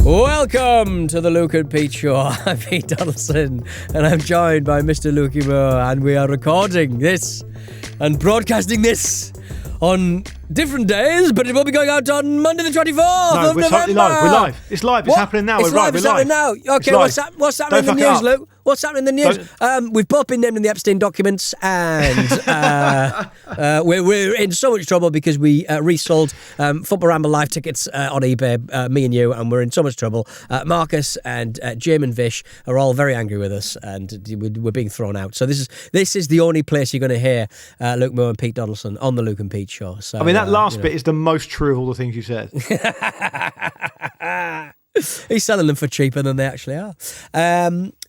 Welcome to the Luke and Pete Show. I'm Pete Donaldson, and I'm joined by Mr. Lukey Moore, and we are recording this and broadcasting this on different days, but it will be going out on Monday the 24th of November. Totally live. We're live. It's live. It's happening now. It's We're live. live. It's happening now. Okay, what's happening in the news, Luke? What's happening in the news? We've both been named in the Epstein documents, and we're in so much trouble because we resold Football Ramble live tickets on eBay, me and you, and we're in so much trouble. Marcus and Jim and Vish are all very angry with us, and we're being thrown out. So this is the only place you're going to hear Luke Moore and Pete Donaldson on the Luke and Pete Show. So, I mean, that last bit is the most true of all the things you said. He's selling them for cheaper than they actually are.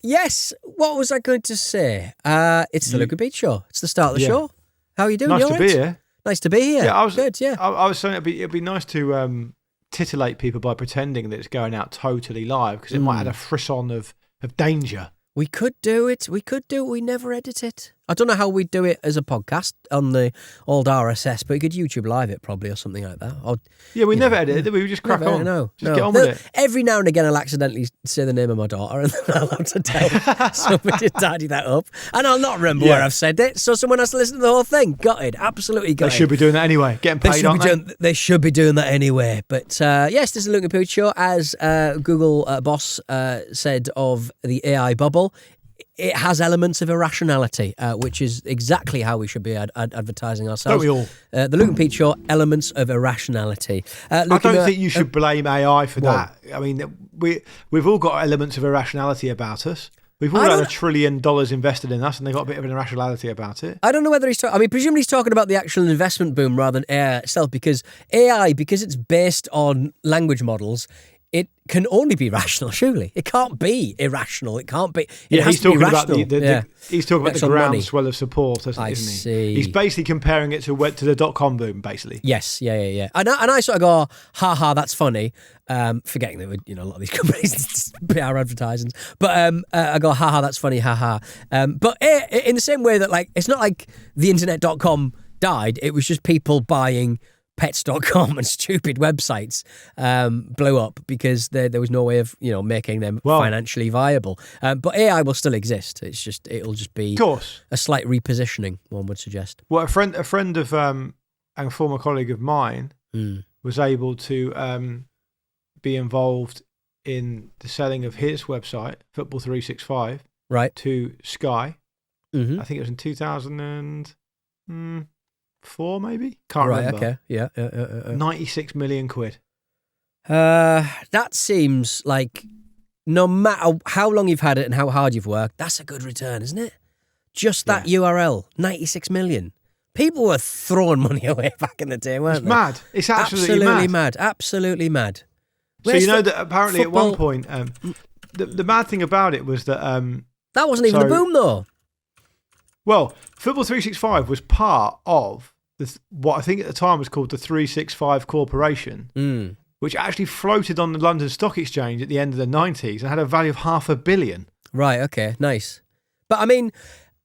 Yes, what was I going to say? It's the Luke and Pete Show. It's the start of the show. How are you doing? Nice to be here. Nice to be here. Yeah, I was good. Yeah, I was saying it'd be nice to titillate people by pretending that it's going out totally live because it might add a frisson of danger. We could do it. We never edit it. I don't know how we'd do it as a podcast on the old RSS, but we could YouTube live it probably or something like that. Or, we never edit it. We would just crack on. Just get on with it. Every now and again I'll accidentally say the name of my daughter and then I'll have to tell somebody to tidy that up. And I'll not remember where I've said it, so someone has to listen to the whole thing. Got it. Absolutely got it. They should be doing that anyway. Getting paid, aren't they? They should be doing that anyway. But yes, this is a Luke and Pete Show. As Google boss said of the AI bubble, it has elements of irrationality, which is exactly how we should be advertising ourselves. Don't we all? The Luke and Pete Show, elements of irrationality. I don't think you should blame AI for that. I mean, we've all got elements of irrationality about us. We've all had $1 trillion invested in us, and they've got a bit of an irrationality about it. I don't know whether he's talking... I mean, presumably he's talking about the actual investment boom rather than AI itself, because AI, because it's based on language models, it can only be rational, surely. It can't be irrational. It can't be... He's talking about the groundswell of support, isn't he? See. He's basically comparing it to the dot-com boom, basically. Yes, yeah. And I sort of go, ha, that's funny, forgetting that a lot of these companies PR advertising. But I go, ha, that's funny, ha. But in the same way that, like, it's not like the internet.com died. It was just people buying pets.com and stupid websites blew up because there was no way of making them financially viable. But AI will still exist. It'll just be a slight repositioning, one would suggest. Well, a friend of and a former colleague of mine was able to be involved in the selling of his website, Football 365, right, to Sky. I think it was in 2004, maybe? Can't remember. Okay. Yeah. 96 million quid. That seems like, no matter how long you've had it and how hard you've worked, that's a good return, isn't it? Just that URL, 96 million. People were throwing money away back in the day, weren't they? It's mad. It's absolutely mad. Absolutely mad. So that apparently at one point, the mad thing about it was that... that wasn't even the boom, though. Well, Football 365 was part of what I think at the time was called the 365 Corporation, which actually floated on the London Stock Exchange at the end of the 90s and had a value of $500 million. Right, okay, nice. But I mean,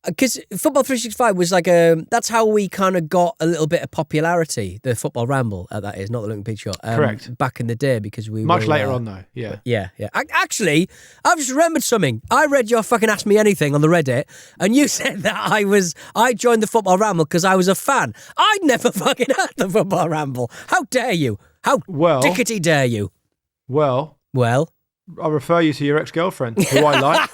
because Football 365 was like that's how we kind of got a little bit of popularity, the Football Ramble, that is, not the Luke and Pete Show. Correct. Back in the day, because we Much later on, though, yeah. Yeah. Actually, I've just remembered something. I read your fucking Ask Me Anything on the Reddit, and you said that I joined the Football Ramble because I was a fan. I'd never fucking heard the Football Ramble. How dare you? How dickety dare you? Well... I'll refer you to your ex-girlfriend, who I like.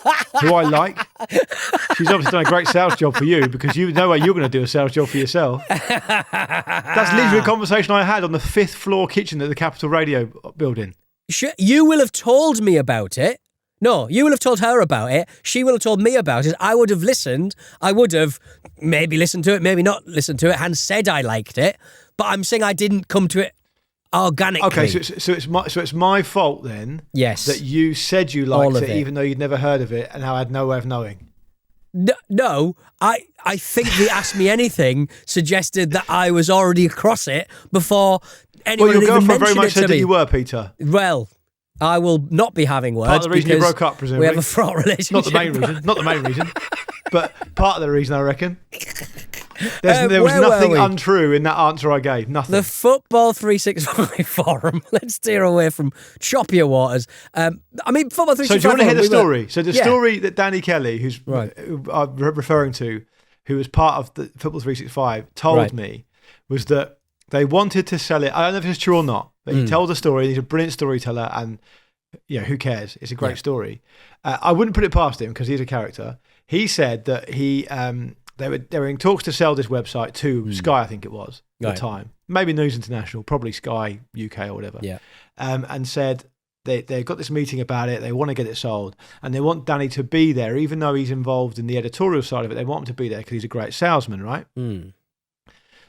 She's obviously done a great sales job for you because you know you're going to do a sales job for yourself. That's literally a conversation I had on the 5th floor kitchen at the Capitol Radio building. You will have told me about it. No, you will have told her about it. She will have told me about it. I would have listened. I would have maybe listened to it, maybe not listened to it, and said I liked it. But I'm saying I didn't come to it organically. Okay, so it's my fault then. Yes, that you said you liked it, even though you'd never heard of it, and I had no way of knowing. No, I think the Ask Me Anything suggested that I was already across it before anyone your even girlfriend mentioned very much it to said me. that you were, Peter. Well, I will not be having words. Part of the reason you broke up, presumably. We have a fraught relationship. Not the main reason, but part of the reason, I reckon. There was where were nothing we? untrue in that answer I gave. Nothing. The Football 365 forum. Let's steer away from choppier waters. I mean, Football 365. So do you want to hear the story? So the Yeah. story that Danny Kelly, who I'm referring to, who was part of the Football 365, told me was that they wanted to sell it. I don't know if it's true or not, but he told the story. He's a brilliant storyteller, and who cares? It's a great story. I wouldn't put it past him because he's a character. He said that they were in talks to sell this website to Sky, I think it was at the time, maybe News International, probably Sky UK or whatever. Yeah, and said they got this meeting about it. They want to get it sold, and they want Danny to be there, even though he's involved in the editorial side of it. They want him to be there because he's a great salesman, right?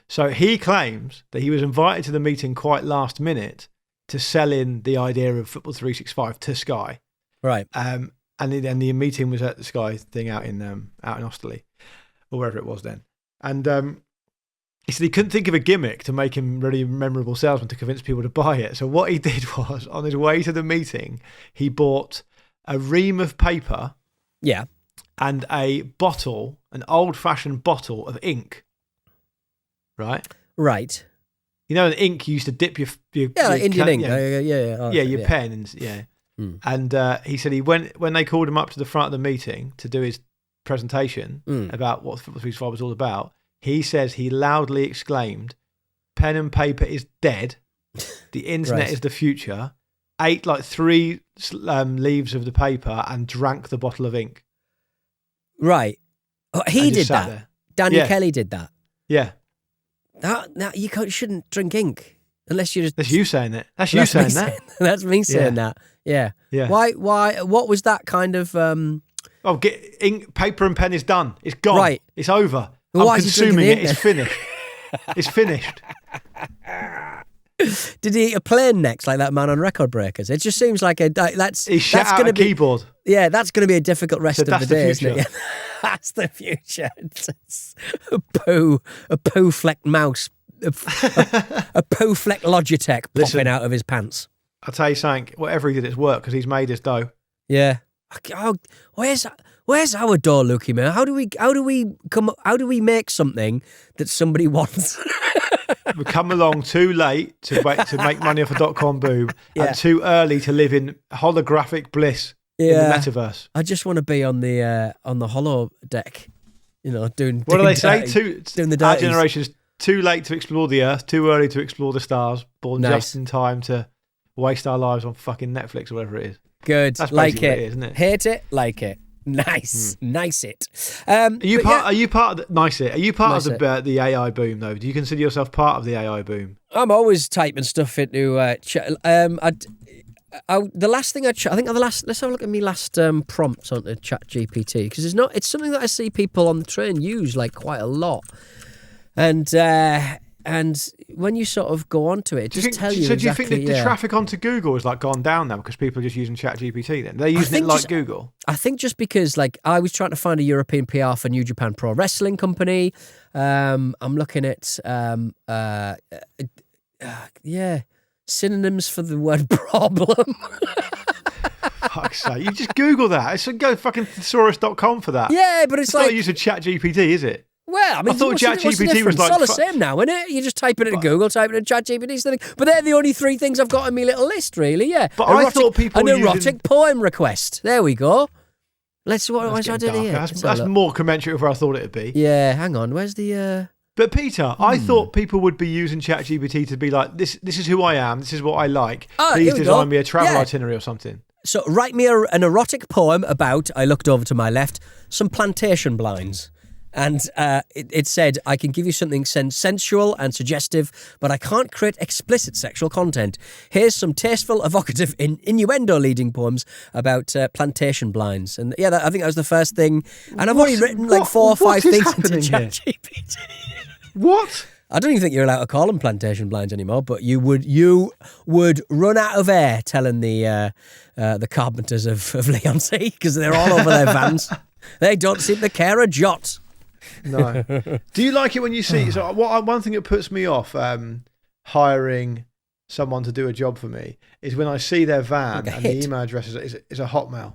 So he claims that he was invited to the meeting quite last minute to sell in the idea of Football 365 to Sky. Right. And then the meeting was at the Sky thing out in Osterley, or wherever it was then. And he said he couldn't think of a gimmick to make him really memorable salesman to convince people to buy it. So what he did was, on his way to the meeting, he bought a ream of paper. Yeah. And a bottle, an old-fashioned bottle of ink. Right? Right. You know, the ink you used to dip your like Indian ink. Your pen. And, and he said when they called him up to the front of the meeting to do his presentation about what Football 365 was all about, he says he loudly exclaimed, "Pen and paper is dead. The internet is the future." Ate like 3 leaves of the paper and drank the bottle of ink. Right. Oh, he did that. There. Danny Kelly did that. Yeah. Now you shouldn't drink ink unless you just. That's you saying it. That's you saying that. That's me saying that. Yeah. Yeah. Why? What was that kind of? Get ink, paper, and pen is done. It's gone. Right. It's over. Well, I'm consuming it. It's finished. It's finished. Did he eat a plane next, like that man on Record Breakers? It just seems like that's. He shut out a keyboard. Yeah, that's going to be a difficult rest of the day, isn't it? Yeah. That's the future. It's a poo-flecked mouse, a poo-flecked Logitech popping out of his pants. I'll tell you something. Whatever he did, it's work because he's made his dough. Yeah. Oh, where's our dough, Lukey, man? How do we make something that somebody wants? We come along too late to make money off a .com boom, and too early to live in holographic bliss in the metaverse. I just want to be on the holo deck, doing. What do they say? Doing the our generation's too late to explore the Earth, too early to explore the stars, born just in time to waste our lives on fucking Netflix or whatever it is. Good, that's like it. What it is, isn't it? Hate it, like it. Nice, nice it. Are you part of the AI boom though? Do you consider yourself part of the AI boom? I'm always typing stuff into. The last thing let's have a look at my last prompts onto ChatGPT because it's something that I see people on the train use like quite a lot, and when you sort of go onto it, just tell you. So do you think that the traffic onto Google has like gone down now because people are just using ChatGPT? Then they're using it like Google. I think just because like I was trying to find a European PR for New Japan Pro Wrestling Company. I'm looking at synonyms for the word problem. Fuck's sake, you just Google that. It's go fucking thesaurus.com for that. Yeah, but it's like not using ChatGPT, is it? Well, I mean, I thought ChatGPT was like... It's all the same now, isn't it? You just type it into Google, type it in ChatGPT. But they're the only 3 things I've got on my little list, really, yeah. But I thought people were erotic poem request. There we go. What I did here? That's more commensurate with where I thought it would be. Yeah, hang on. Where's the... But Peter, I thought people would be using ChatGPT to be like, this is who I am, this is what I like. Please design me a travel itinerary or something. So write me an erotic poem about, I looked over to my left, some plantation blinds. And it said, I can give you something sensual and suggestive, but I can't create explicit sexual content. Here's some tasteful, evocative, innuendo-leading poems about plantation blinds. And I think that was the first thing. And I've already written like 4 or 5 things into ChatGPT. What? I don't even think you're allowed to call them plantation blinds anymore, but you would run out of air telling the carpenters of Leonsea because they're all over their vans. They don't seem to care a jot. No. Do you like it when you see... So one thing that puts me off hiring someone to do a job for me is when I see their van and the email address is a Hotmail.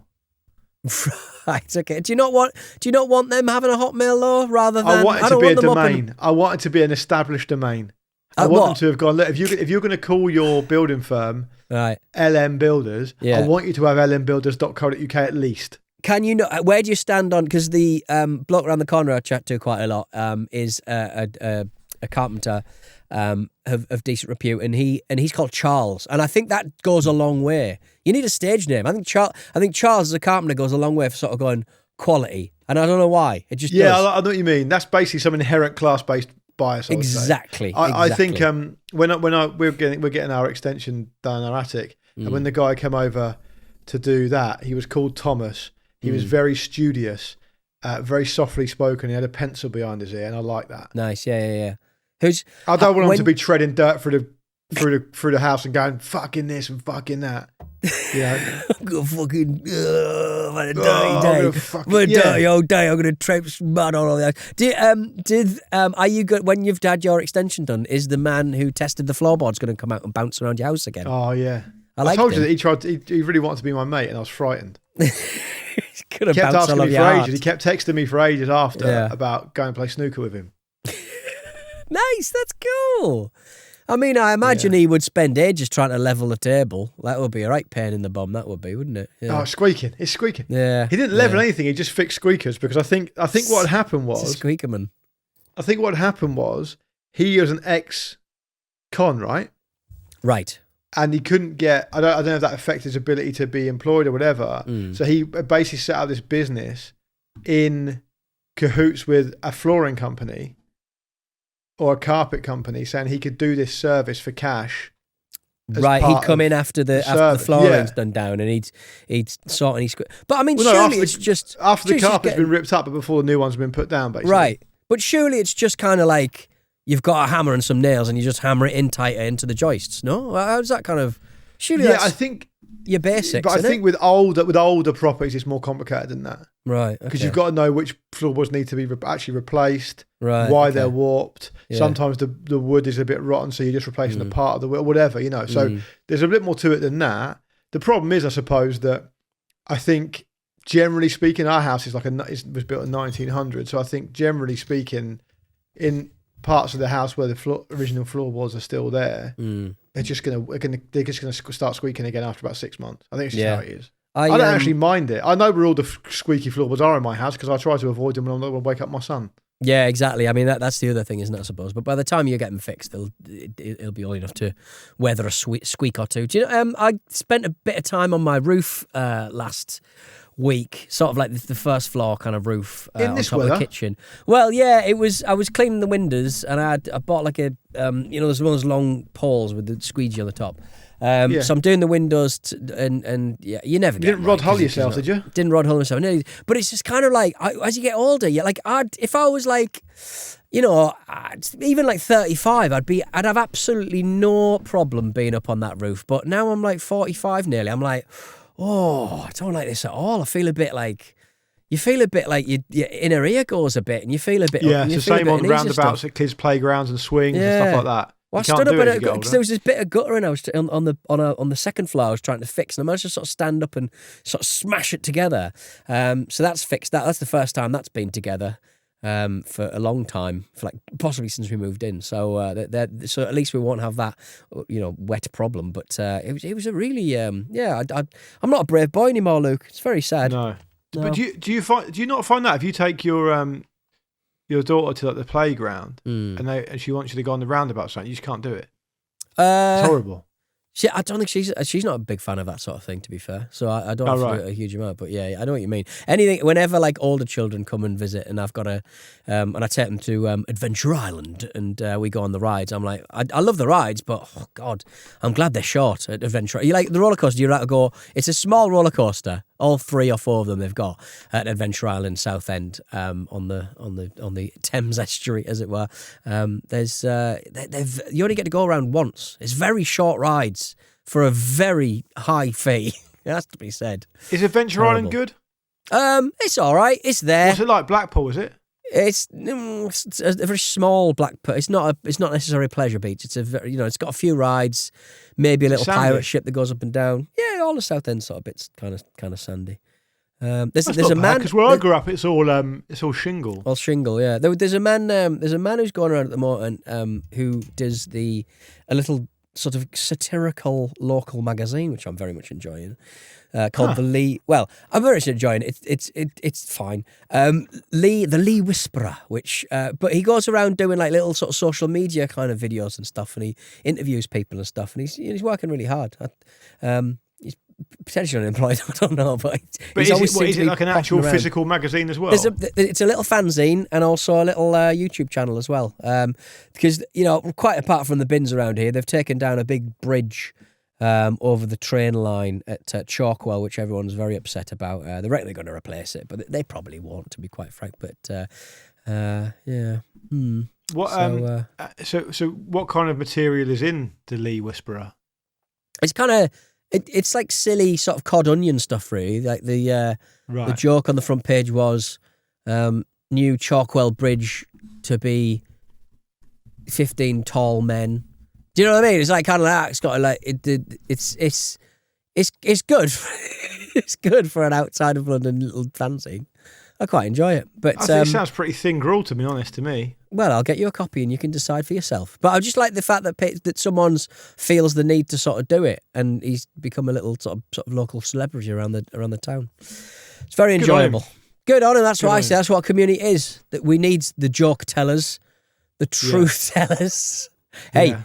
Right, okay. Do you not want them having a Hotmail though, rather than I want it to don't be a want them domain. I want it to be an established domain. I want them to have gone, look, if you're going to call your building firm right LM Builders, Yeah. I want you to have lmbuilders.co.uk at least. Can you know where do you stand on? Because the bloke around the corner I chat to quite a lot is a carpenter of decent repute, and he's called Charles, and I think that goes a long way. You need a stage name. I think Charles as a carpenter goes a long way for sort of going quality, and I don't know why. It just does. I know what you mean. That's basically some inherent class-based bias. Exactly. I think when we're getting our extension done in our attic, and when the guy came over to do that, he was called Thomas. He was very studious, very softly spoken. He had a pencil behind his ear, and I like that. Nice, yeah. I don't want him to be treading dirt through the house and going fucking this and fucking that. You know, I'm gonna fucking what a dirty old day. I'm gonna traipse mud all over the house. Are you good when you've had your extension done? Is the man who tested the floorboards going to come out and bounce around your house again? Oh yeah, I told you that he really wanted to be my mate, and I was frightened. He kept asking me for ages. He kept texting me for ages after about going to play snooker with him. Nice, that's cool. I mean, I imagine he would spend ages trying to level the table. That would be a right pain in the bum, that would be, wouldn't it? Yeah. Oh, it's squeaking. Yeah. He didn't level anything, he just fixed squeakers, because I think what had happened was... It's a squeaker man. I think what happened was, he was an ex-con, right? Right. And he couldn't get... I don't know if that affected his ability to be employed or whatever. So he basically set up this business in cahoots with a flooring company or a carpet company, saying he could do this service for cash. Right, he'd come in after the flooring's done down, and he'd sort and But I mean, surely it's just after the carpet's been ripped up, but before the new one's been put down, basically. Right, but surely it's just kind of like you've got a hammer and some nails, and you just hammer it in tighter into the joists. No, how's that kind of? Surely, I think your basics. But I think with older properties, it's more complicated than that. Right, because you've got to know which floorboards need to be actually replaced, right? Why they're warped. Yeah. Sometimes the wood is a bit rotten, so you're just replacing the part of the wood, whatever, you know. So there's a bit more to it than that. The problem is, I suppose, that I think generally speaking, our house is was built in 1900, so I think generally speaking, in parts of the house where the original floorboards are still there, they're just gonna start squeaking again after about 6 months. I think it's just how it is. I don't actually mind it. I know where all the squeaky floorboards are in my house because I try to avoid them when I'm not going to wake up my son. Yeah, exactly. I mean, that's the other thing, isn't it, I suppose? But by the time you get them fixed, it'll be all enough to weather a squeak or two. Do you know, I spent a bit of time on my roof last week, sort of like the first floor kind of roof in this on top of the kitchen. Well, yeah, I was cleaning the windows, and I bought like a there's one of those long poles with the squeegee on the top. So I'm doing the windows, and you never get. You didn't rod hull yourself, did you? Didn't rod hull myself. No, but it's just kind of like as you get older, if I was like, even like 35, I'd have absolutely no problem being up on that roof. But now I'm like 45 nearly. I'm like, I don't like this at all. I feel a bit like. You feel a bit like your inner ear goes a bit, and you feel a bit. Yeah, it's the same on roundabouts at kids' playgrounds and swings and stuff like that. Well, I stood up because there was this bit of guttering I was on the second floor I was trying to fix, and I managed to sort of stand up and sort of smash it together. So that's fixed. That's the first time that's been together for a long time, for like possibly since we moved in. So so at least we won't have that wet problem. But it was a really I'm not a brave boy anymore, Luke. It's very sad. No. But do you not find that if you take your daughter to like the playground and she wants you to go on the roundabout, something, you just can't do it? It's horrible. I don't think she's not a big fan of that sort of thing, to be fair. So I don't have to do it a huge amount. But yeah, I know what you mean. Anything, whenever like older children come and visit, and I've got and I take them to Adventure Island, and we go on the rides. I'm like, I love the rides, but oh God, I'm glad they're short at Adventure. You like the roller coaster? You're allowed to go. It's a small roller coaster. All 3 or 4 of them they've got at Adventure Island Southend, on the Thames estuary, as it were. You only get to go around once. It's very short rides for a very high fee. It has to be said. Is Adventure Island good? It's all right. It's there. What's it like? Blackpool, is it? It's a very small Blackpool. It's not necessarily a pleasure beach. It's a very, it's got a few rides, maybe a little pirate ship that goes up and down. Yeah, all the South End sort of bits kind of sandy. There's a man because where I grew up, it's all shingle. All shingle, yeah. There's a man who's going around at the moment who does a little sort of satirical local magazine, which I'm very much enjoying, called the Lee. Well, I'm very much enjoying it. It's fine. The Lee Whisperer, which but he goes around doing like little sort of social media kind of videos and stuff, and he interviews people and stuff, and he's working really hard. He's potentially unemployed, I don't know, but is it like an actual physical magazine as well? It's a little fanzine and also a little YouTube channel as well. Because, quite apart from the bins around here, they've taken down a big bridge over the train line at Chalkwell, which everyone's very upset about. They reckon they're going to replace it, but they probably won't, to be quite frank. But, yeah. What, so what kind of material is in the Lee Whisperer? It's kind of... It's like silly sort of cod onion stuff, really. Like the joke on the front page was new Chalkwell Bridge to be 15 tall men. Do you know what I mean? It's like kind of that. It's got like it's good. It's good for an outside of London little fanzine. I quite enjoy it. But I think it sounds pretty thin gruel, to be honest, to me. Well, I'll get you a copy and you can decide for yourself. But I just like the fact that someone feels the need to sort of do it, and he's become a little sort of local celebrity around the town. It's very enjoyable. Good on him. That's what I say. That's what community is. That we need the joke tellers, the truth tellers. Hey.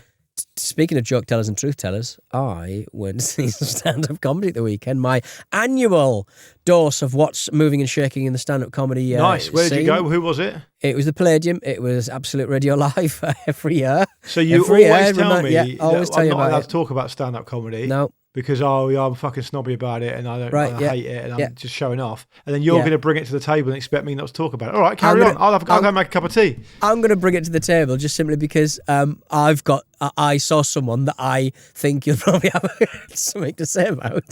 Speaking of joke tellers and truth tellers, I went to see some stand-up comedy at the weekend. My annual dose of what's moving and shaking in the stand-up comedy Nice. Where did scene. you go? Who was it? It was the Palladium. It was Absolute Radio Live every year. So you always tell me I'm not allowed to talk about stand-up comedy. No. Because I'm fucking snobby about it and I hate it and I'm just showing off. And then you're going to bring it to the table and expect me not to talk about it. All right, carry on. I'll go make a cup of tea. I'm going to bring it to the table just simply because I saw someone that I think you'll probably have something to say about.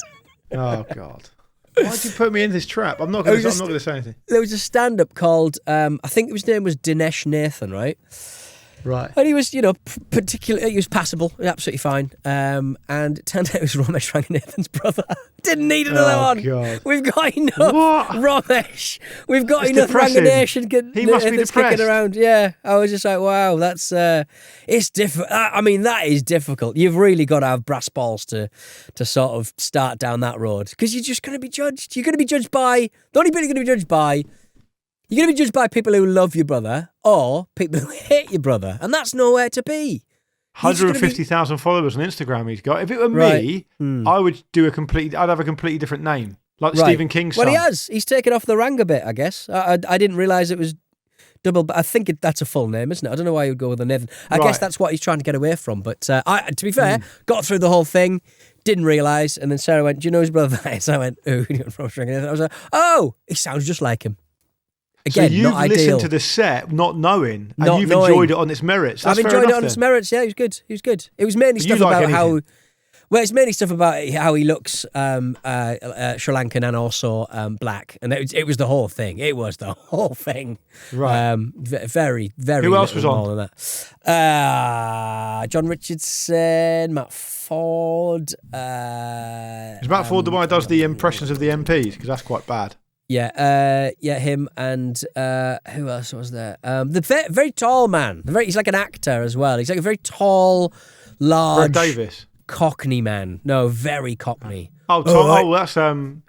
Oh, God. Why did you put me in this trap? I'm not going to say anything. There was a stand-up called, I think his name was Dinesh Nathan, right? Right. And he was, he was passable, absolutely fine. And it turned out it was Ramesh Ranganathan's brother. Didn't need another one. God. We've got enough Ramesh. We've got It's enough depressing. Ranganathan. He must be depressed. Kicking around. Yeah. I was just like, wow, that's, it's difficult. I mean, that is difficult. You've really got to have brass balls to sort of start down that road because you're just going to be judged. You're going to be judged by, the only people you're going to be judged by, you're going to be judged by people who love your brother or people who hate your brother. And that's nowhere to be. 150,000 followers on Instagram he's got. If it were me, I would I'd have a completely different name. Like Stephen King's son. Well, he has. He's taken off the Ranga bit, I guess. I didn't realise it was double, but I think that's a full name, isn't it? I don't know why he would go with a Nathan. I guess that's what he's trying to get away from. But to be fair, got through the whole thing, didn't realise. And then Sarah went, do you know his brother is? I went, oh, I was like, oh, he sounds just like him. Again, so you've not listened ideal. to the set, not knowing, and you've enjoyed it on its merits. That's I've enjoyed it on its merits. Yeah, he was good. He was good. It was mainly stuff about how. Well, it's mainly stuff about how he looks Sri Lankan and also black, and it was the whole thing. It was the whole thing. Right. Very, very. Who else was on? Than that. John Richardson, Matt Ford. Is Matt Ford the one who does the impressions of the MPs? Because that's quite bad. Yeah, him and who else was there? The very tall man. He's like an actor as well. He's like a very tall, large Brett Davis. Cockney man. No, very Cockney. Oh, Tom. That's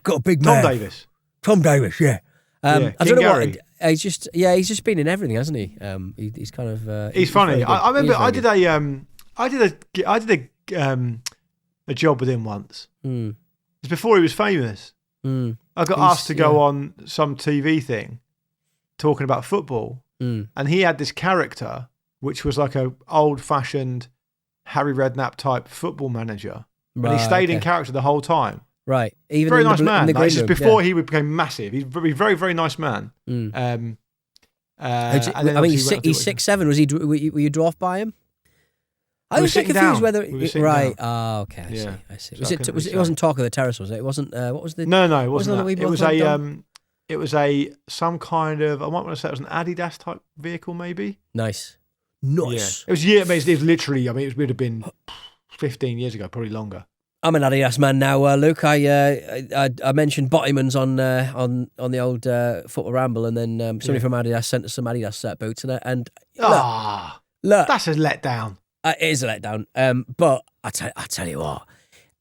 got a big Tom man. Davis. Tom Davis, yeah. I don't know Gary. what. He's just been in everything, hasn't he? He's kind of. He's funny. I remember I did a job with him once. It was before he was famous. I got asked to go on some TV thing talking about football, and he had this character which was like a old-fashioned Harry Redknapp type football manager, and he stayed in character the whole time. Right, even very in nice man. This is before he became massive. He's very, very, very nice man. I mean, he's 6'7". Was he? Were you dwarfed by him? I was confused down. whether right. Oh, okay. I see. So it wasn't Talk of the Terrace, was it? It wasn't. What was the? No, it wasn't. It was some kind of. I might want to say it was an Adidas type vehicle, maybe. Nice. Yeah. It was. Yeah, it was literally. I mean, it would have been 15 years ago, probably longer. I'm an Adidas man now, Luke. I mentioned Bottomans on the old Football Ramble, and then somebody from Adidas sent us some Adidas boots, and look, that's a letdown. It is a letdown. But I tell you what,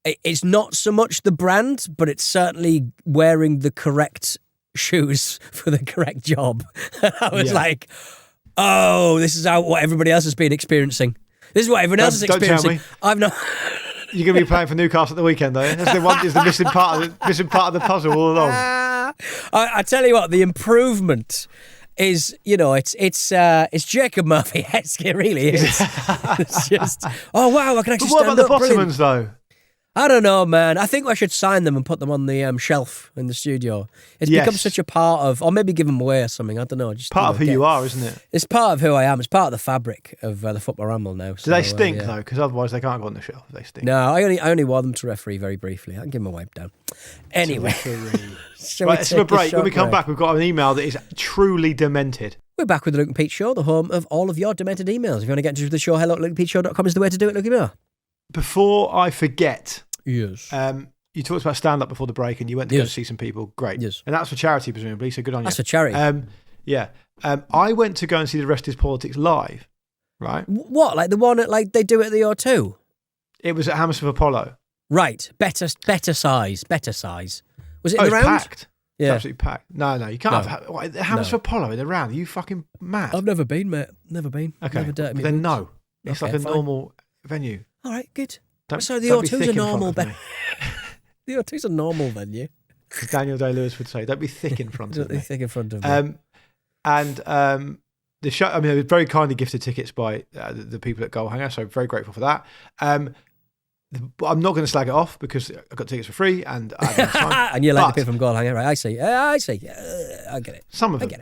it's not so much the brand, but it's certainly wearing the correct shoes for the correct job. I was like, oh, this is what everybody else has been experiencing. This is what everyone else is experiencing. Don't tell me. I've not. You're going to be playing for Newcastle at the weekend, though. That's the one. Is the missing part of the puzzle all along. I tell you what, the improvement is, it's Jacob Murphy-esque. It really is. It's just, oh wow, I can actually. But what stand about up. the Bottomans, though? I don't know, man. I think I should sign them and put them on the shelf in the studio. It's become such a part of, or maybe give them away or something. I don't know. Just part of who you are, isn't it? It's part of who I am. It's part of the fabric of the Football Ramble now. Do they stink though? Because otherwise they can't go on the shelf. They stink. No, I only wore them to referee very briefly. I can give them a wipe down. Anyway, right, let's have a break. When we come back, we've got an email that is truly demented. We're back with the Luke and Pete Show, the home of all of your demented emails. If you want to get in touch with the show, hello@lukeandpeteshow.com is the way to do it. Look at me. Before I forget. Yes. You talked about stand-up before the break and you went to go see some people. Great. Yes. And that's for charity, presumably, so good on you. That's for charity. Yeah. I went to go and see The Rest is Politics live, right? What? Like the one at, like, they do it at the O2? It was at Hammersmith Apollo. Right. Better size. Was it in the round? round? Packed. Yeah. Absolutely packed. No, you can't have Hammersmith Apollo in the round. Are you fucking mad? I've never been, mate. Never been. Okay. Never dirty me then boots. no. It's like a normal venue. All right, good. Don't, so the don't be O2's thick a in front normal of me. venue. The O2's a normal venue. As Daniel Day-Lewis would say, don't be thick in front of me. Thick in front of me. The show, I mean, they were very kindly gifted tickets by the people at Goal Hanger, so very grateful for that. I'm not going to slag it off because I got tickets for free and I had time. And you like the people from Goal Hanger, right? I see. I get it. Some of them. I get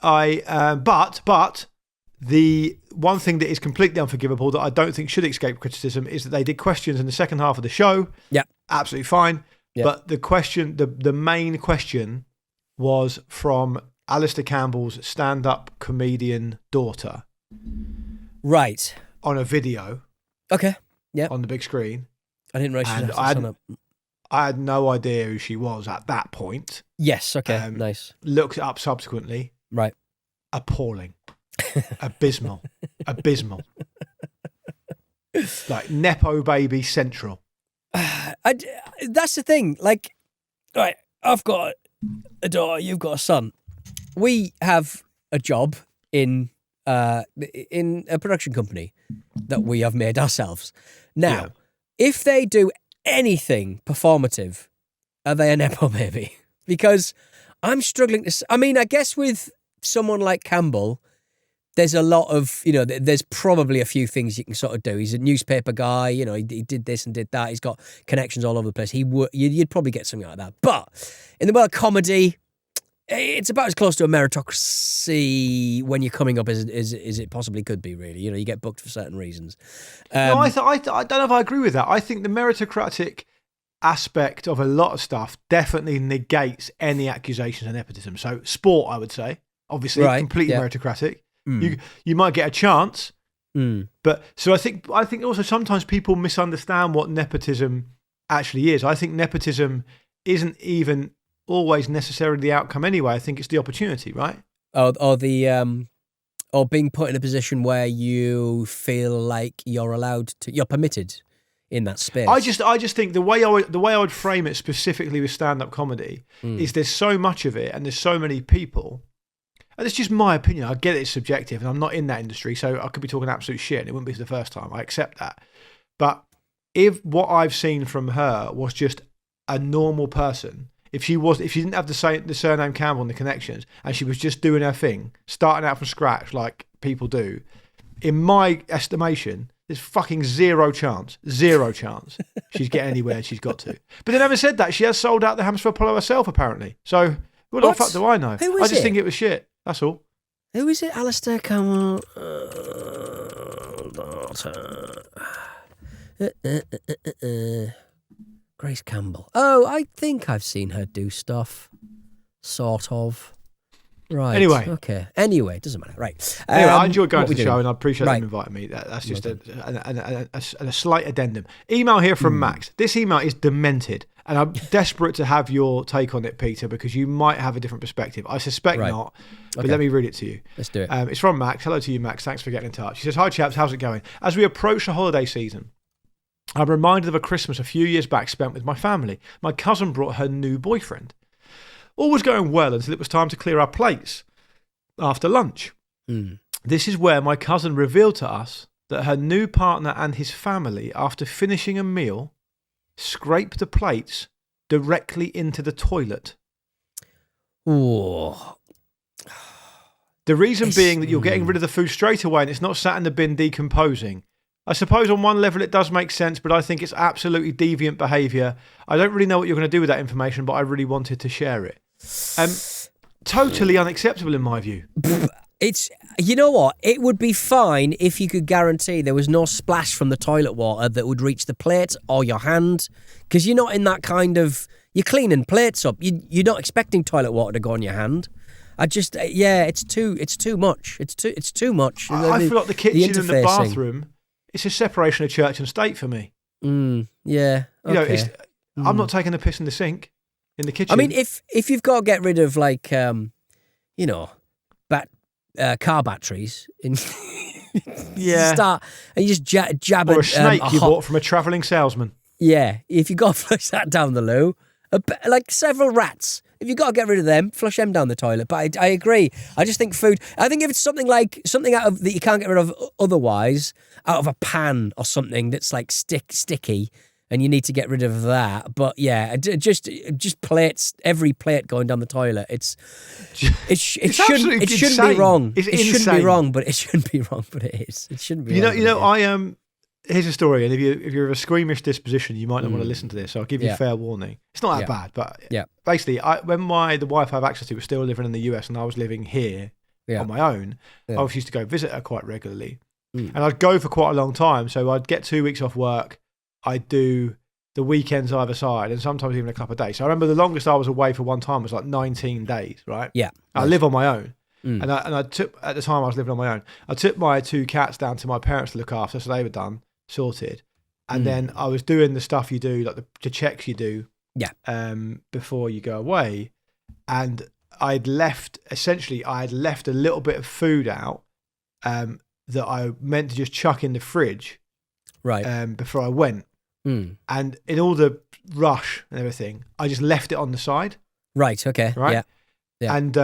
it. But the one thing that is completely unforgivable that I don't think should escape criticism is that they did questions in the second half of the show. Yeah. Absolutely fine. Yeah. But the main question was from Alistair Campbell's stand-up comedian daughter. Right. On a video. Okay. Yeah. On the big screen. I didn't realize I had no idea who she was at that point. Yes. Okay. Nice. Looked it up subsequently. Right. Appalling. Abysmal. Like Nepo Baby Central. That's the thing. Like, right, I've got a daughter, you've got a son. We have a job in a production company that we have made ourselves. Now, if they do anything performative, are they a Nepo baby? Because I'm struggling to... I mean, I guess with someone like Campbell, there's a lot of, there's probably a few things you can sort of do. He's a newspaper guy, he did this and did that. He's got connections all over the place. You'd probably get something like that. But in the world of comedy, it's about as close to a meritocracy when you're coming up as it possibly could be, really. You get booked for certain reasons. No, I don't know if I agree with that. I think the meritocratic aspect of a lot of stuff definitely negates any accusations of nepotism. So sport, I would say, obviously, completely meritocratic. You might get a chance, but so I think also sometimes people misunderstand what nepotism actually is. I think nepotism isn't even always necessarily the outcome anyway. I think it's the opportunity, right? Or being put in a position where you feel like you're permitted in that space. I just think the way I would frame it specifically with stand-up comedy is there's so much of it and there's so many people. And it's just my opinion. I get it's subjective and I'm not in that industry, so I could be talking absolute shit and it wouldn't be the first time. I accept that. But if what I've seen from her was just a normal person, if she didn't have the surname Campbell and the connections and she was just doing her thing, starting out from scratch like people do, in my estimation, there's fucking zero chance she's getting anywhere she's got to. But then having said that, she has sold out the Hammersmith Apollo herself apparently. So what the fuck do I know? I just think it was shit. That's all. Who is it? Alistair Campbell. Grace Campbell. Oh, I think I've seen her do stuff. Sort of. Right. Anyway. Okay. Anyway, it doesn't matter. Right. Anyway, I enjoyed going to the doing? show, and I appreciate Right. them inviting me. That's just a slight addendum. Email here from Max. This email is demented, and I'm desperate to have your take on it, Peter, because you might have a different perspective. I suspect not, but let me read it to you. Let's do it. It's from Max. Hello to you, Max. Thanks for getting in touch. He says, "Hi, chaps. How's it going? As we approach the holiday season, I'm reminded of a Christmas a few years back spent with my family. My cousin brought her new boyfriend. All was going well until it was time to clear our plates after lunch. This is where my cousin revealed to us that her new partner and his family, after finishing a meal, scraped the plates directly into the toilet. Ooh. The reason being that you're getting rid of the food straight away and it's not sat in the bin decomposing. I suppose on one level it does make sense, but I think it's absolutely deviant behaviour. I don't really know what you're going to do with that information, but I really wanted to share it. Totally unacceptable in my view. It's, you know what? It would be fine if you could guarantee there was no splash from the toilet water that would reach the plate or your hand, because you're not in that kind of, you're cleaning plates up. You're not expecting toilet water to go on your hand. It's too much. It's too much. I feel like the kitchen and the bathroom, it's a separation of church and state for me. Yeah. Okay. You know, I'm not taking a piss in the sink in the kitchen. I mean, if you've got to get rid of like, car batteries, in start and you just jab or it, a snake you bought from a travelling salesman. Yeah, if you got to flush that down the loo, like several rats. If you've got to get rid of them, flush them down the toilet. But I agree. I just think food. I think if it's something out of that you can't get rid of otherwise, out of a pan or something that's like sticky, and you need to get rid of that. But yeah, just plates. Every plate going down the toilet. It shouldn't be wrong. It's it shouldn't be wrong, but it shouldn't be wrong. But it is. It shouldn't be. Here's a story, and if you're of a squeamish disposition, you might not want to listen to this. So I'll give you fair warning. It's not that bad, but basically, when the wife I have access to was still living in the US, and I was living here on my own, I always used to go visit her quite regularly, and I'd go for quite a long time. So I'd get 2 weeks off work. I'd do the weekends either side, and sometimes even a couple of days. So I remember the longest I was away for one time was like 19 days. Right? Yeah. I live on my own. And I took, at the time I was living on my own, I took my 2 cats down to my parents to look after, so they were done. Sorted, and then I was doing the stuff you do, like the checks you do, before you go away, and I had left a little bit of food out, that I meant to just chuck in the fridge, right, before I went, and in all the rush and everything, I just left it on the side, right, okay, right, and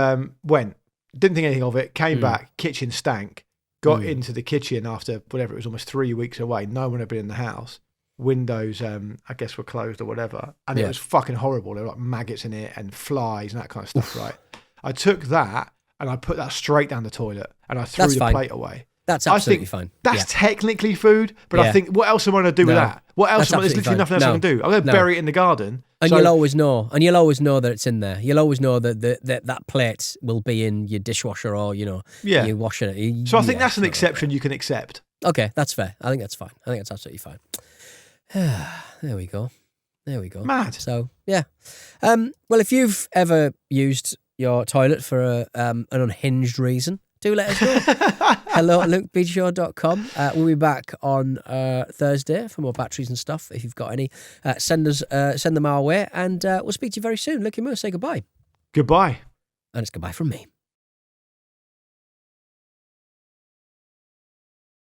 went, didn't think anything of it, came back, kitchen stank. Got into the kitchen after whatever, it was almost 3 weeks away. No one had been in the house. Windows, I guess, were closed or whatever. And it was fucking horrible. There were like maggots in it and flies and that kind of stuff, right? I took that and I put that straight down the toilet and I threw the plate away. That's absolutely fine. That's technically food, but I think, what else am I going to do with that? What else? There's literally nothing else I can do. I'm going to bury it in the garden. And you'll always know. And you'll always know that it's in there. You'll always know that that plate will be in your dishwasher or, you're washing it. So I think that's an exception you can accept. Okay, that's fair. I think that's fine. I think that's absolutely fine. There we go. Mad. So, yeah. Well, if you've ever used your toilet for an unhinged reason, do let us know. Hello at lukebeadshow.com. We'll be back on Thursday for more batteries and stuff. If you've got any, send them our way, and we'll speak to you very soon. Luke, you must say goodbye. Goodbye. And it's goodbye from me.